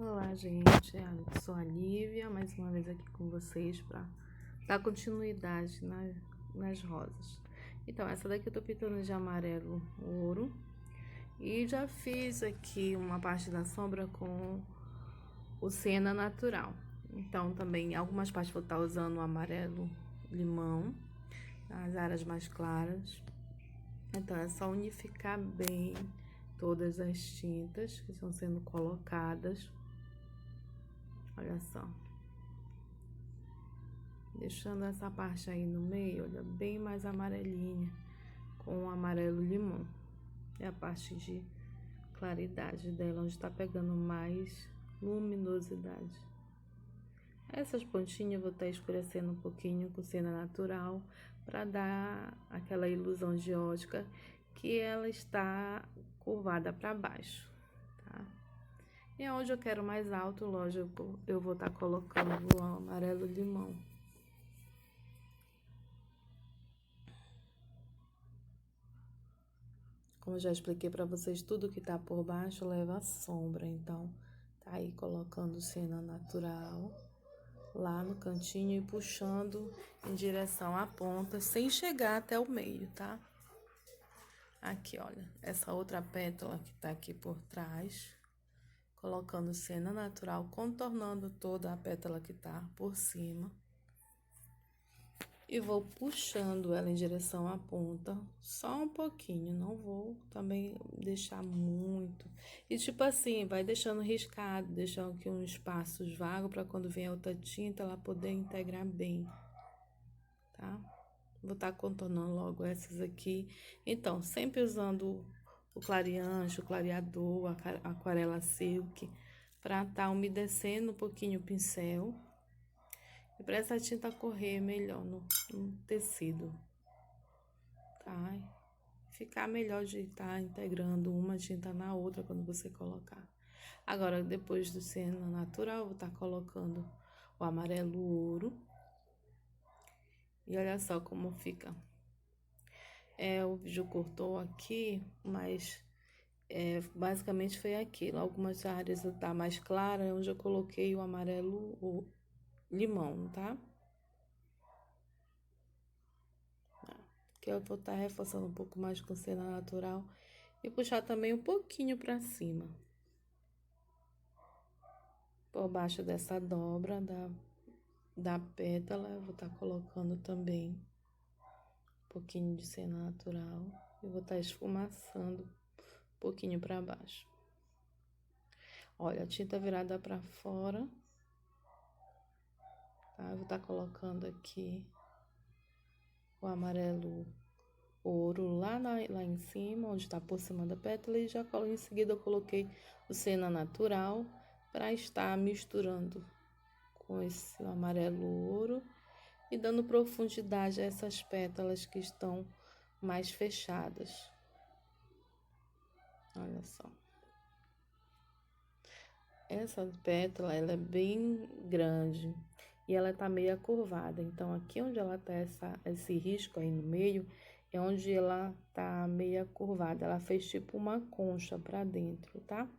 Olá, gente. Eu sou a Lívia, mais uma vez aqui com vocês para dar continuidade nas rosas. Então, essa daqui eu tô pintando de amarelo ouro e já fiz aqui uma parte da sombra com o siena natural. Então, também algumas partes vou estar usando o amarelo limão, as áreas mais claras. Então, é só unificar bem todas as tintas que estão sendo colocadas. Olha só. Deixando essa parte aí no meio, olha, bem mais amarelinha, com o amarelo limão. É a parte de claridade dela, onde tá pegando mais luminosidade. Essas pontinhas eu vou estar escurecendo um pouquinho com siena natural, para dar aquela ilusão de ótica que ela está curvada para baixo, tá? E onde eu quero mais alto, lógico, eu vou estar colocando o amarelo limão. Como eu já expliquei para vocês, tudo que tá por baixo leva sombra, então tá aí colocando siena natural lá no cantinho e puxando em direção à ponta, sem chegar até o meio, tá? Aqui, olha, essa outra pétala que tá aqui por trás, colocando siena natural, contornando toda a pétala que tá por cima. E vou puxando ela em direção à ponta, só um pouquinho, não vou também deixar muito. E tipo assim, vai deixando riscado, deixando aqui uns espaços vagos para quando vier outra tinta ela poder integrar bem, tá? Vou estar contornando logo essas aqui. Então, sempre usando o clareante, o clareador, a aquarela silk, para estar umedecendo um pouquinho o pincel. E para essa tinta correr melhor no tecido, tá? Ficar melhor de estar integrando uma tinta na outra quando você colocar. Agora, depois do siena natural, eu vou estar colocando o amarelo ouro. E olha só como fica. O vídeo cortou aqui, mas basicamente foi aquilo. Algumas áreas tá mais clara, onde eu coloquei o amarelo o limão, tá? Que eu vou estar reforçando um pouco mais com siena natural e puxar também um pouquinho para cima. Por baixo dessa dobra da pétala, eu vou estar colocando também um pouquinho de siena natural e vou estar esfumaçando um pouquinho para baixo. Olha, a tinta virada para fora, tá? Eu vou estar colocando aqui o amarelo ouro lá em cima, onde está por cima da pétala, e já em seguida eu coloquei o siena natural para estar misturando com esse amarelo ouro e dando profundidade a essas pétalas que estão mais fechadas. Olha só. Essa pétala, ela é bem grande e ela tá meio curvada. Então, aqui onde ela tá esse risco aí no meio, é onde ela tá meio curvada. Ela fez tipo uma concha pra dentro, tá?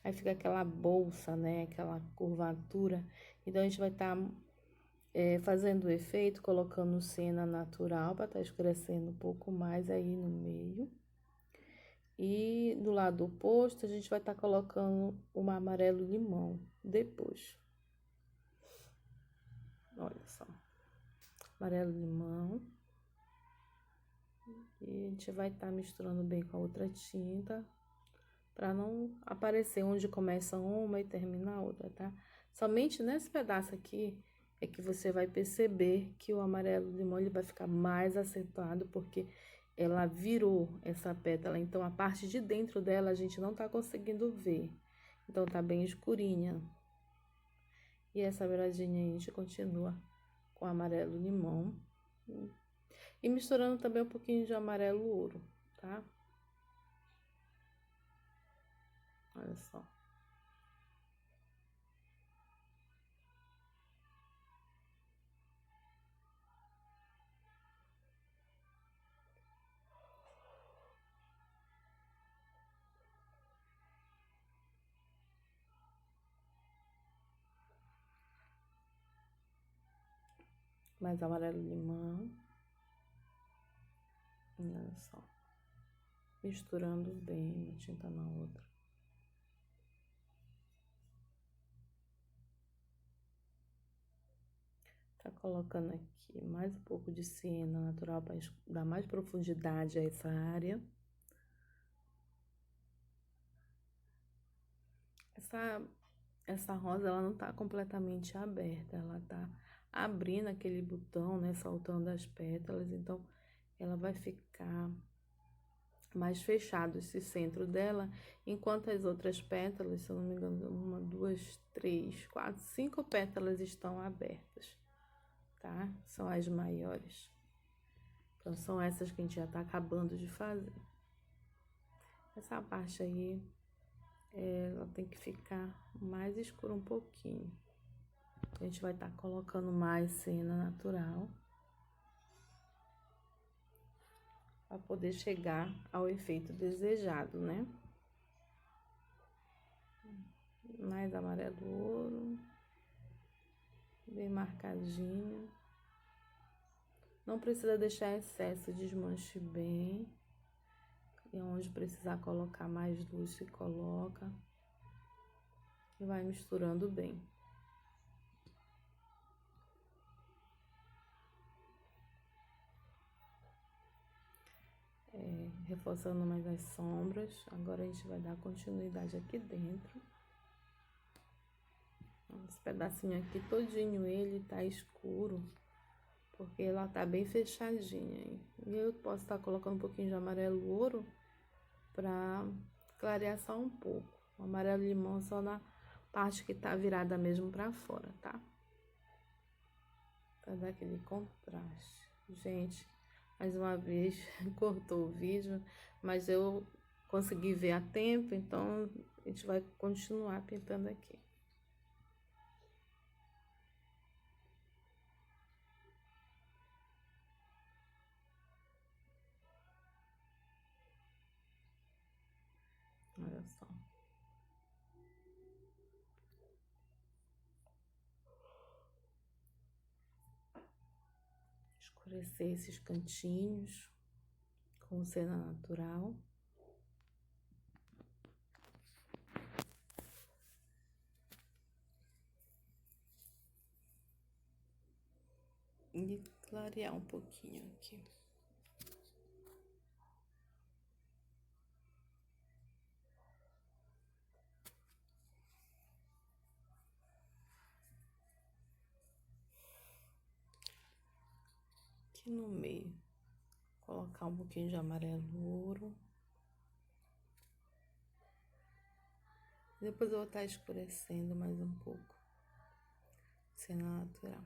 Aí fica aquela bolsa, né? Aquela curvatura. Então, a gente vai estar fazendo o efeito, colocando siena natural para estar escurecendo um pouco mais aí no meio. E do lado oposto, a gente vai estar colocando um amarelo limão depois. Olha só. Amarelo limão. E a gente vai estar misturando bem com a outra tinta, para não aparecer onde começa uma e termina a outra, tá? Somente nesse pedaço aqui é que você vai perceber que o amarelo limão ele vai ficar mais acentuado, porque ela virou essa pétala, então a parte de dentro dela a gente não tá conseguindo ver, então tá bem escurinha. E essa beiradinha aí a gente continua com amarelo limão e misturando também um pouquinho de amarelo ouro, tá? Olha só. mais amarelo limão. Olha só. Misturando bem uma tinta na outra. Tá colocando aqui mais um pouco de siena natural para dar mais profundidade a essa área. Essa rosa, ela não tá completamente aberta, ela tá abrindo aquele botão, né, soltando as pétalas, então ela vai ficar mais fechado esse centro dela, enquanto as outras pétalas, se eu não me engano, 1, 2, 3, 4, 5 pétalas estão abertas, tá? São as maiores. Então, são essas que a gente já tá acabando de fazer. Essa parte aí, ela tem que ficar mais escura um pouquinho. A gente vai estar colocando mais cena natural para poder chegar ao efeito desejado, né? Mais amarelo ouro, bem marcadinho. Não precisa deixar excesso, desmanche bem. E onde precisar colocar mais luz, se coloca. E vai misturando bem. Reforçando mais as sombras. Agora a gente vai dar continuidade aqui dentro. Esse pedacinho aqui todinho ele tá escuro, porque ela tá bem fechadinha. E eu posso estar colocando um pouquinho de amarelo ouro pra clarear só um pouco. O amarelo limão só na parte que tá virada mesmo pra fora, tá? Pra dar aquele contraste. Gente, mais uma vez cortou o vídeo, mas eu consegui ver a tempo, então a gente vai continuar pintando aqui. Olha só. Escurecer esses cantinhos com cena natural. E clarear um pouquinho aqui. Aqui no meio, colocar um pouquinho de amarelo ouro. Depois eu vou estar escurecendo mais um pouco. Cena natural.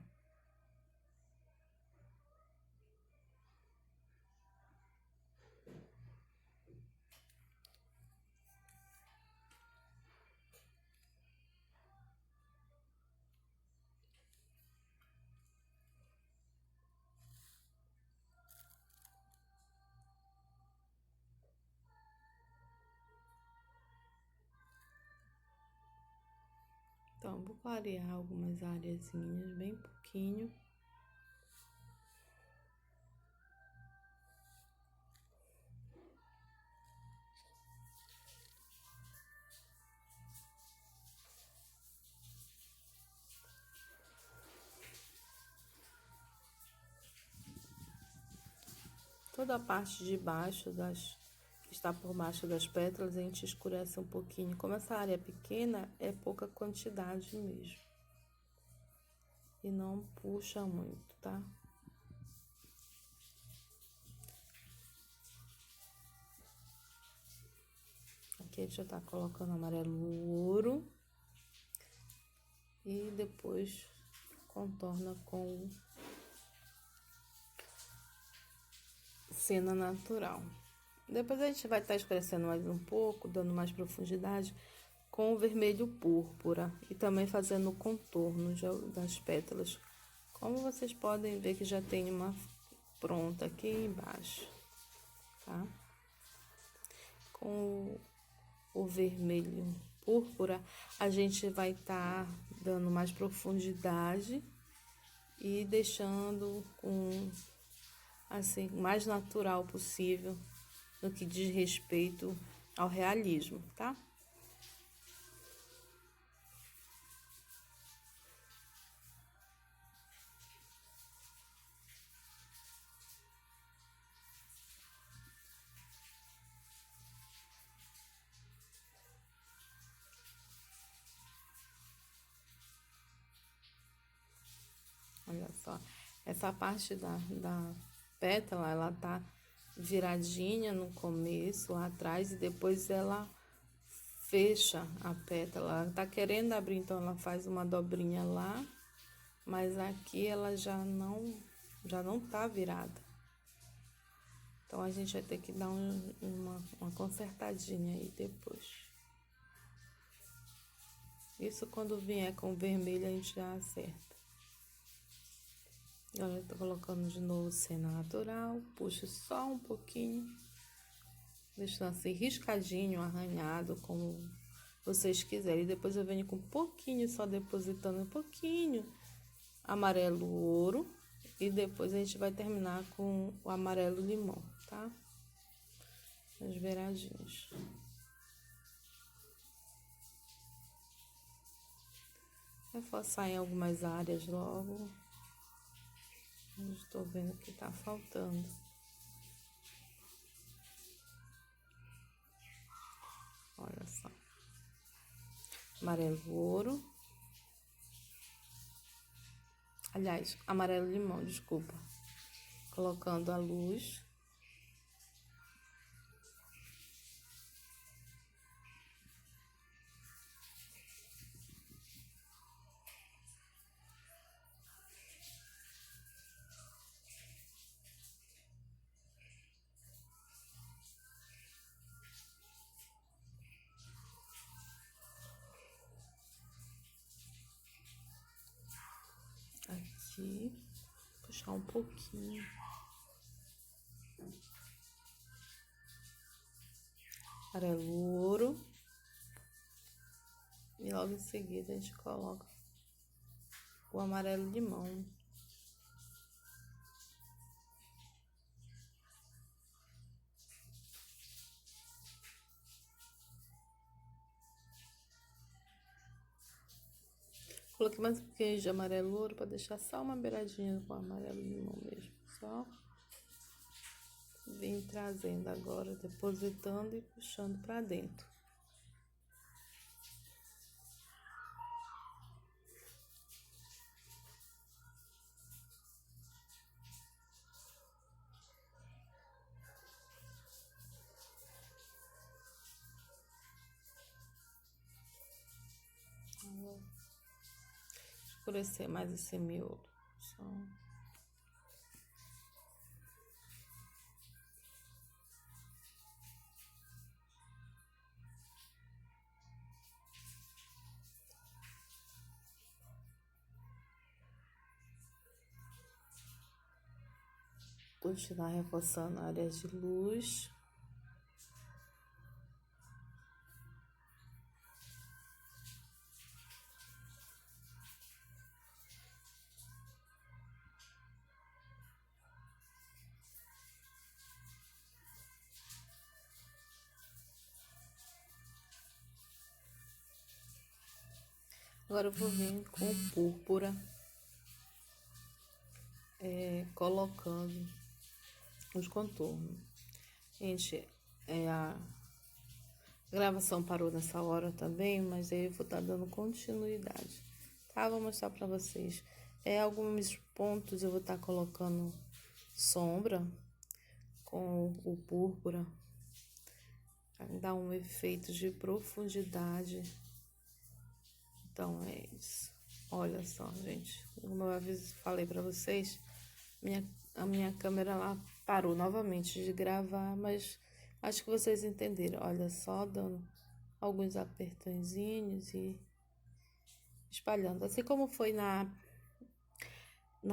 Então, vou clarear algumas areazinhas, bem pouquinho. Toda a parte de baixo que está por baixo das pétalas, a gente escurece um pouquinho. Como essa área é pequena, é pouca quantidade mesmo. E não puxa muito, tá? Aqui a gente já tá colocando amarelo ouro. E depois contorna com cena natural. Depois a gente vai estar escurecendo mais um pouco, dando mais profundidade com o vermelho púrpura e também fazendo o contorno das pétalas. Como vocês podem ver que já tem uma pronta aqui embaixo, tá? Com o vermelho púrpura, a gente vai estar dando mais profundidade e deixando com assim, o mais natural possível no que diz respeito ao realismo, tá? Olha só, essa parte da pétala, ela tá viradinha no começo, lá atrás, e depois ela fecha a pétala. Ela tá querendo abrir, então ela faz uma dobrinha lá, mas aqui ela já não tá virada. Então a gente vai ter que dar uma consertadinha aí depois. Isso quando vier com o vermelho a gente já acerta. Agora eu tô colocando de novo cena natural, puxo só um pouquinho, deixando assim riscadinho, arranhado, como vocês quiserem. E depois eu venho com um pouquinho, só depositando um pouquinho amarelo ouro. E depois a gente vai terminar com o amarelo limão, tá? Nas beiradinhas. Reforçar em algumas áreas logo. Estou vendo que tá faltando. Olha só. Amarelo ouro. Aliás, amarelo limão, desculpa. Colocando a luz. Aqui. Puxar um pouquinho. Amarelo ouro. E logo em seguida a gente coloca o amarelo limão. Coloquei mais um pouquinho de amarelo ouro para deixar só uma beiradinha com amarelo limão mesmo. Só vim trazendo agora, depositando e puxando para dentro. Vou escurecer mais esse miolo. Só. Continuar reforçando áreas de luz. Agora eu vou vir com púrpura, colocando os contornos. Gente, a gravação parou nessa hora também, mas aí eu vou estar dando continuidade, tá? Vou mostrar pra vocês. Alguns pontos eu vou estar colocando sombra com o púrpura, pra dar um efeito de profundidade. Então é isso. Olha só, gente, como eu falei pra vocês, a minha câmera lá parou novamente de gravar, mas acho que vocês entenderam. Olha só, dando alguns apertõezinhos e espalhando. Assim como foi na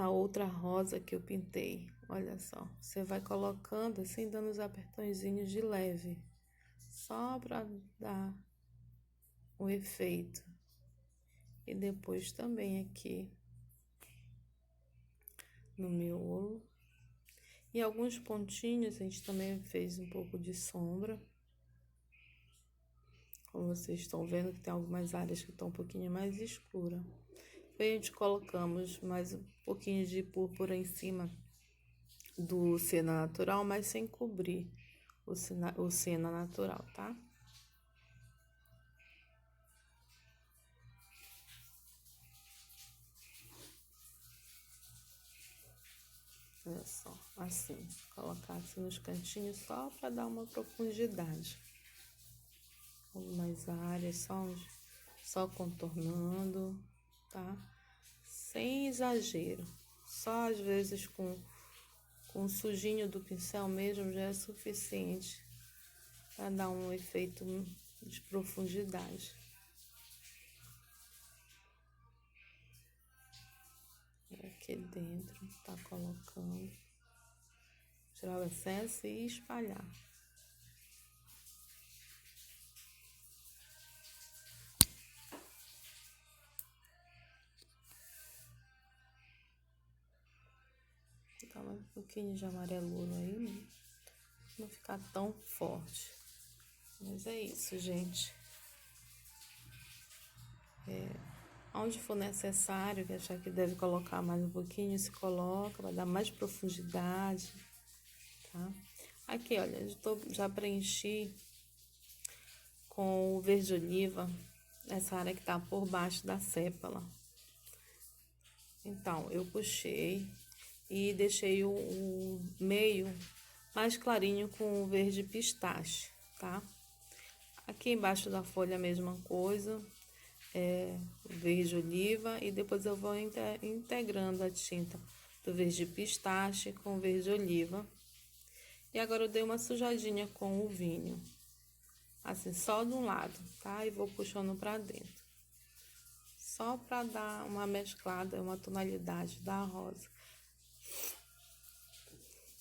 outra rosa que eu pintei. Olha só, você vai colocando assim, dando os apertõezinhos de leve. Só para dar o efeito. E depois também aqui. no miolo. E alguns pontinhos a gente também fez um pouco de sombra. Como vocês estão vendo que tem algumas áreas que estão um pouquinho mais escuras. Depois a gente colocamos mais um pouquinho de púrpura em cima do siena natural, mas sem cobrir o siena natural, tá? Olha só, assim, colocar assim nos cantinhos só para dar uma profundidade. Algumas áreas só contornando, tá? Sem exagero, só às vezes com o sujinho do pincel mesmo já é suficiente para dar um efeito de profundidade. Aqui dentro, tá colocando, tirar o excesso e espalhar. Então, um pouquinho de amarelo aí, né? Não ficar tão forte. Mas é isso, gente. Onde for necessário, que achar que deve colocar mais um pouquinho, se coloca, vai dar mais profundidade, tá? Aqui, olha, já preenchi com o verde oliva essa área que tá por baixo da sépala. Então, eu puxei e deixei o meio mais clarinho com o verde pistache, tá? Aqui embaixo da folha a mesma coisa, verde oliva, e depois eu vou integrando a tinta do verde pistache com o verde oliva. E agora eu dei uma sujadinha com o vinho, assim, só de um lado, tá? E vou puxando pra dentro, só pra dar uma mesclada, uma tonalidade da rosa.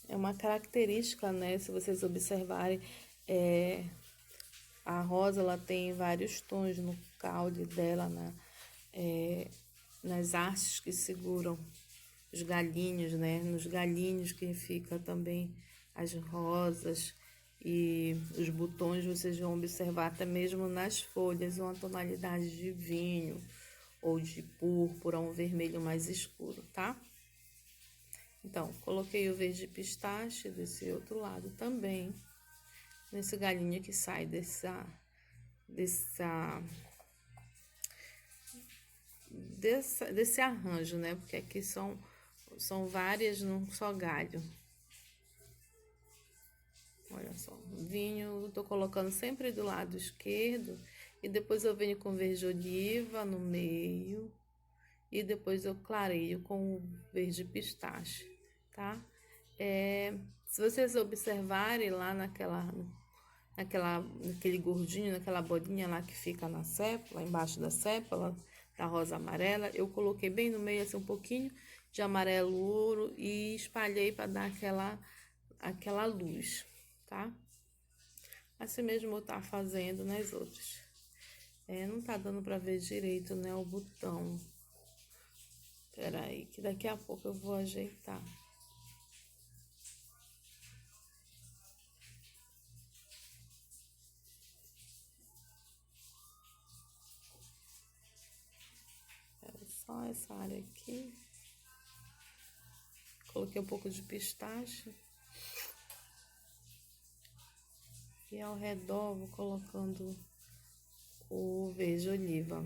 É uma característica, né? Se vocês observarem, a rosa ela tem vários tons no caule dela, nas hastes que seguram os galhinhos, né? Nos galhinhos que fica também as rosas e os botões, vocês vão observar até mesmo nas folhas uma tonalidade de vinho ou de púrpura, um vermelho mais escuro, tá? Então, coloquei o verde pistache desse outro lado também, nesse galinho que sai desse arranjo, né? Porque aqui são várias num só galho. Olha só, vinho, eu tô colocando sempre do lado esquerdo e depois eu venho com verde oliva no meio e depois eu clareio com o verde pistache, tá? Se vocês observarem lá naquele gordinho, naquela bolinha lá que fica na sépala, embaixo da sépala, da rosa amarela, eu coloquei bem no meio assim um pouquinho de amarelo ouro e espalhei para dar aquela luz, tá? Assim mesmo eu tá fazendo nas outras. Não tá dando para ver direito, né, o botão. Pera aí, que daqui a pouco eu vou ajeitar. Só essa área aqui. Coloquei um pouco de pistache. E ao redor vou colocando o verde oliva.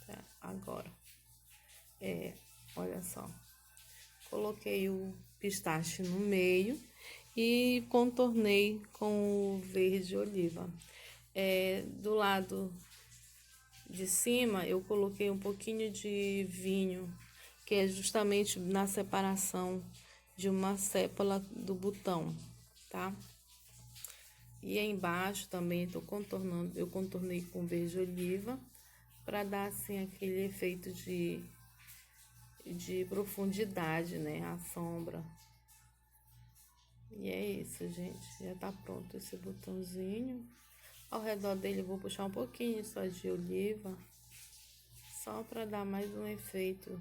Tá, agora. Olha só. Coloquei o pistache no meio e contornei com o verde oliva. Do lado de cima eu coloquei um pouquinho de vinho, que é justamente na separação de uma sépala do botão, tá? E aí embaixo também eu contornei com verde oliva para dar assim aquele efeito de profundidade, né? A sombra. E é isso, gente. Já tá pronto esse botãozinho. Ao redor dele eu vou puxar um pouquinho só de oliva, só para dar mais um efeito.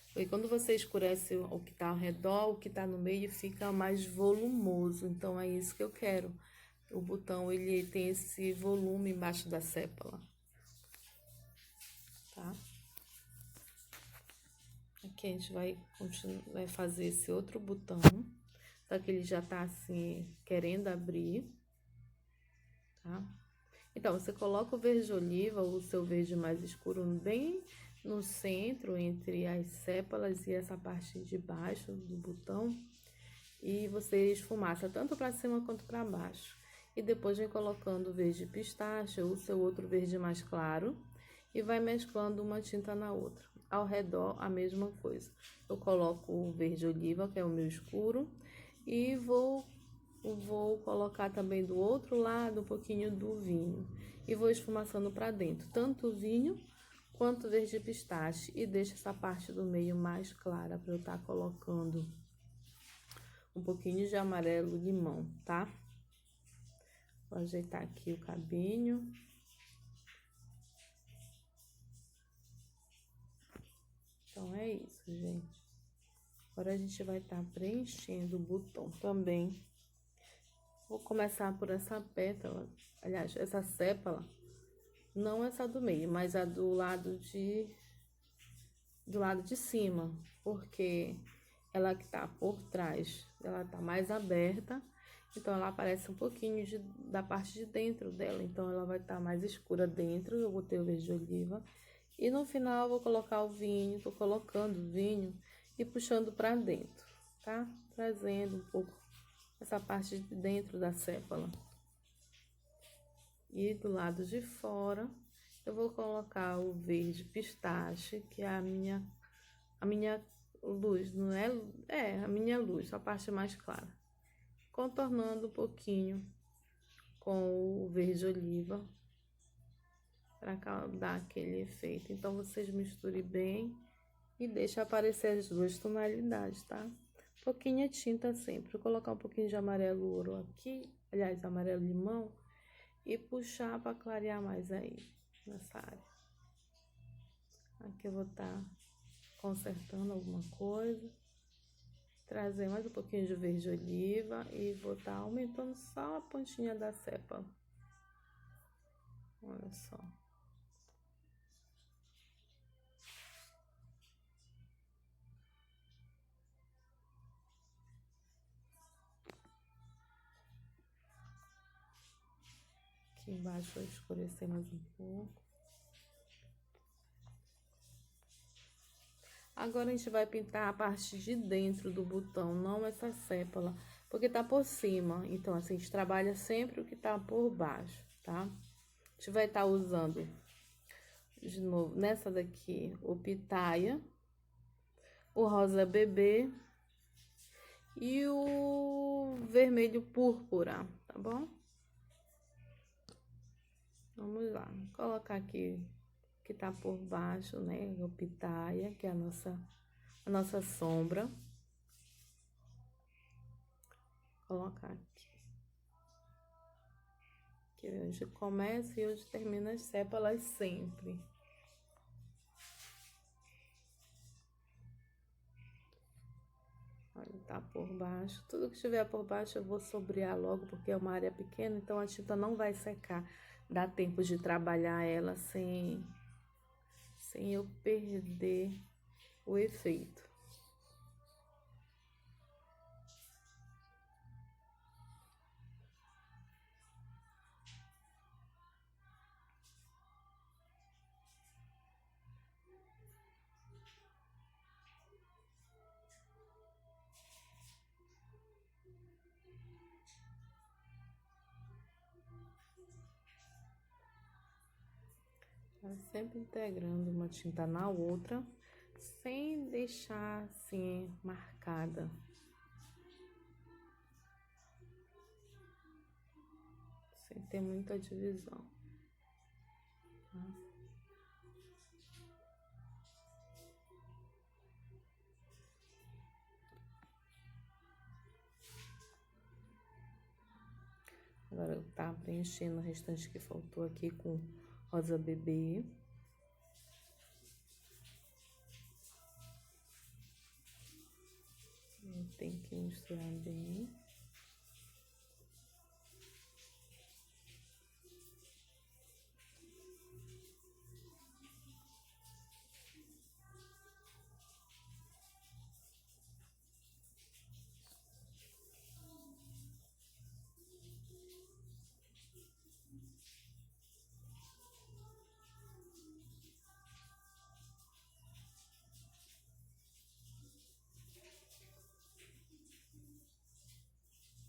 Porque quando você escurece o que está ao redor, o que está no meio fica mais volumoso. Então é isso que eu quero. O botão ele tem esse volume embaixo da sépala, tá? Aqui a gente vai vai fazer esse outro botão, só que ele já tá assim querendo abrir, tá? Então você coloca o verde oliva, o seu verde mais escuro, bem no centro entre as sépalas e essa parte de baixo do botão, e você esfumaça tanto para cima quanto para baixo. E depois vem colocando o verde pistache ou o seu outro verde mais claro e vai mesclando uma tinta na outra. Ao redor a mesma coisa. Eu coloco o verde oliva, que é o meu escuro, e vou colocar também do outro lado um pouquinho do vinho e vou esfumaçando para dentro, tanto o vinho quanto o verde pistache, e deixo essa parte do meio mais clara para eu estar colocando um pouquinho de amarelo limão, tá? Vou ajeitar aqui o cabinho. Então é isso, gente. Agora a gente vai estar preenchendo o botão também. Vou começar por essa pétala, aliás, essa sépala, não essa do meio, mas a do lado de cima, porque ela que tá por trás, ela tá mais aberta, então ela aparece um pouquinho da parte de dentro dela, então ela vai estar mais escura dentro. Eu botei o verde oliva e no final eu vou colocar o vinho, tô colocando o vinho e puxando para dentro, tá? Trazendo um pouco essa parte de dentro da sépala. E do lado de fora eu vou colocar o verde pistache, que é a minha luz, não é? É, a minha luz, a parte mais clara. Contornando um pouquinho com o verde oliva para dar aquele efeito. Então vocês misturem bem e deixa aparecer as duas tonalidades, tá? Pouquinha tinta sempre. Vou colocar um pouquinho de amarelo ouro aqui, aliás, amarelo limão, e puxar para clarear mais aí nessa área. Aqui eu vou estar consertando alguma coisa, trazer mais um pouquinho de verde oliva e vou estar aumentando só a pontinha da sépala. Olha só. Aqui embaixo vou escurecer mais um pouco. Agora a gente vai pintar a parte de dentro do botão, não essa sépala, porque tá por cima. Então, assim, a gente trabalha sempre o que tá por baixo, tá? A gente vai estar usando, de novo, nessa daqui, o pitaia, o rosa bebê e o vermelho púrpura, tá bom? Vamos lá, vou colocar aqui que tá por baixo, né? O pitaia, que é a nossa sombra. Vou colocar aqui. Que é onde começa e onde termina as sépalas sempre. Olha, tá por baixo. Tudo que estiver por baixo eu vou sobrear logo, porque é uma área pequena, então a tinta não vai secar. Dá tempo de trabalhar ela sem eu perder o efeito. Tá sempre integrando uma tinta na outra, sem deixar assim marcada. Sem ter muita divisão. Tá? Agora eu tá preenchendo o restante que faltou aqui com rosa bebê. Tem que misturar bem.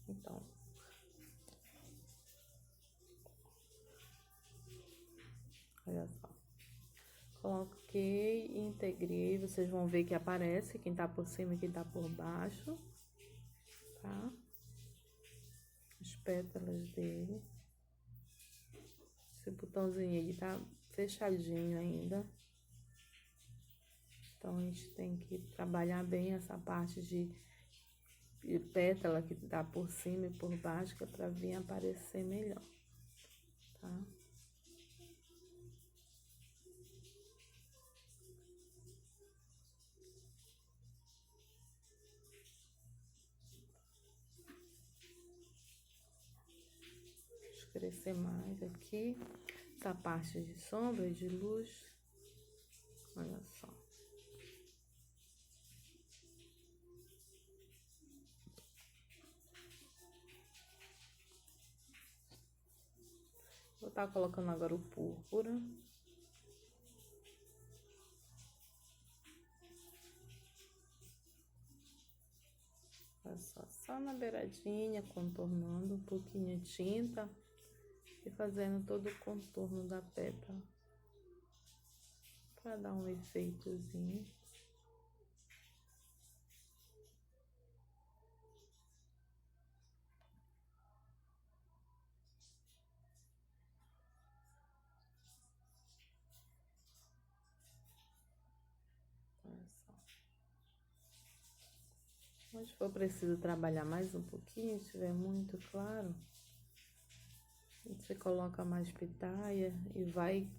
Então, olha só. Coloquei e integrei. Vocês vão ver que aparece quem tá por cima e quem tá por baixo, tá? As pétalas dele. Esse botãozinho aí tá fechadinho ainda. Então, a gente tem que trabalhar bem essa parte de pétala que tá por cima e por baixo, que é pra vir aparecer melhor, tá? Crescer mais aqui, essa parte de sombra e de luz, olha só. Vou estar colocando agora o púrpura. Olha só na beiradinha, contornando um pouquinho de tinta e fazendo todo o contorno da pétala, para dar um efeitozinho. Olha só. Mas se for preciso trabalhar mais um pouquinho, se estiver muito claro, você coloca mais pitaia e vai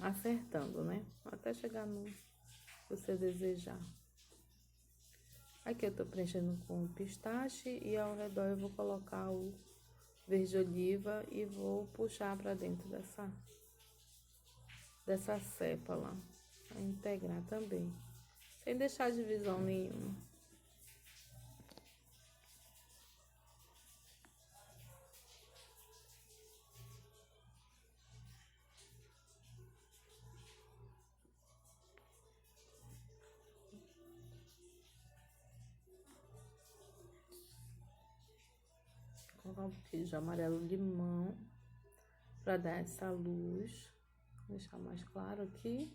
acertando, né? Até chegar no que você desejar. Aqui eu tô preenchendo com pistache e ao redor eu vou colocar o verde oliva e vou puxar para dentro dessa cepa lá, pra integrar também, sem deixar divisão nenhuma. Vou colocar um pouquinho de amarelo limão para dar essa luz, vou deixar mais claro aqui.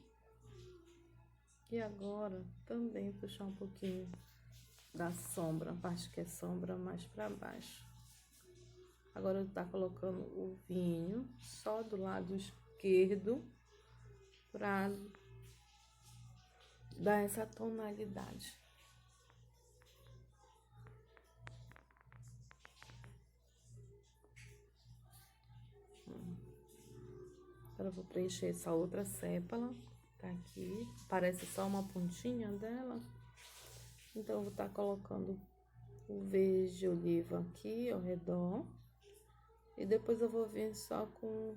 E agora também puxar um pouquinho da sombra, a parte que é sombra, mais para baixo. Agora eu tá colocando o vinho só do lado esquerdo para dar essa tonalidade. Agora eu vou preencher essa outra sépala, tá aqui, parece só uma pontinha dela. Então eu vou estar colocando o verde oliva aqui ao redor. E depois eu vou vir só com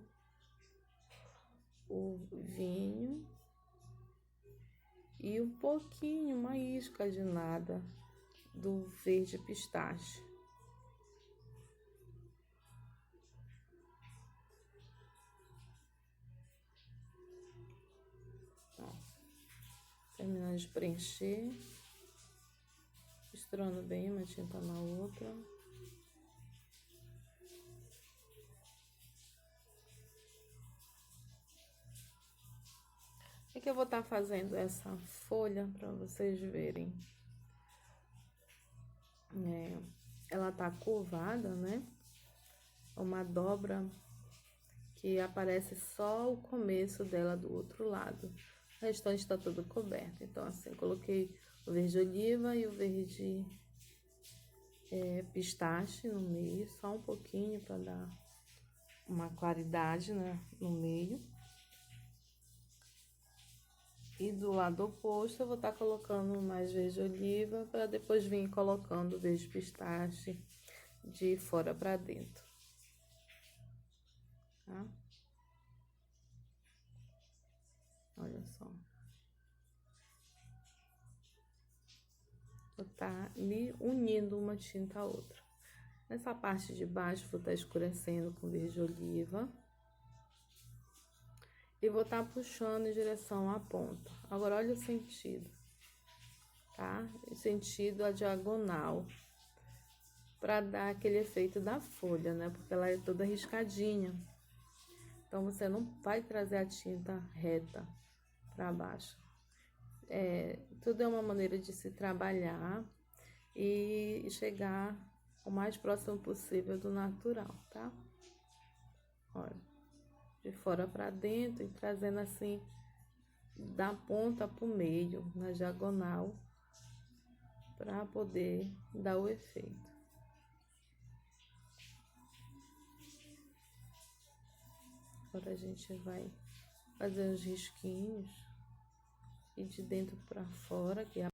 o vinho e um pouquinho, uma isca de nada do verde pistache. Ó, terminando de preencher, misturando bem uma tinta na outra. É que eu vou estar fazendo essa folha para vocês verem. Ela tá curvada, né? Uma dobra que aparece só o começo dela do outro lado. O restante está tudo coberto. Então, assim, eu coloquei o verde oliva e o verde pistache no meio, só um pouquinho para dar uma claridade, né, no meio. E do lado oposto eu vou estar colocando mais verde oliva para depois vir colocando verde pistache de fora para dentro, tá? Olha só. Vou estar me unindo uma tinta a outra. Nessa parte de baixo vou estar escurecendo com verde oliva. E vou estar puxando em direção à ponta. Agora, olha o sentido, tá? O sentido a diagonal, para dar aquele efeito da folha, né? Porque ela é toda riscadinha. Então, você não vai trazer a tinta reta para baixo. Tudo é uma maneira de se trabalhar e chegar o mais próximo possível do natural, tá? Olha. De fora para dentro e trazendo assim da ponta para o meio, na diagonal, para poder dar o efeito. Agora a gente vai fazer os risquinhos e de dentro para fora, que é a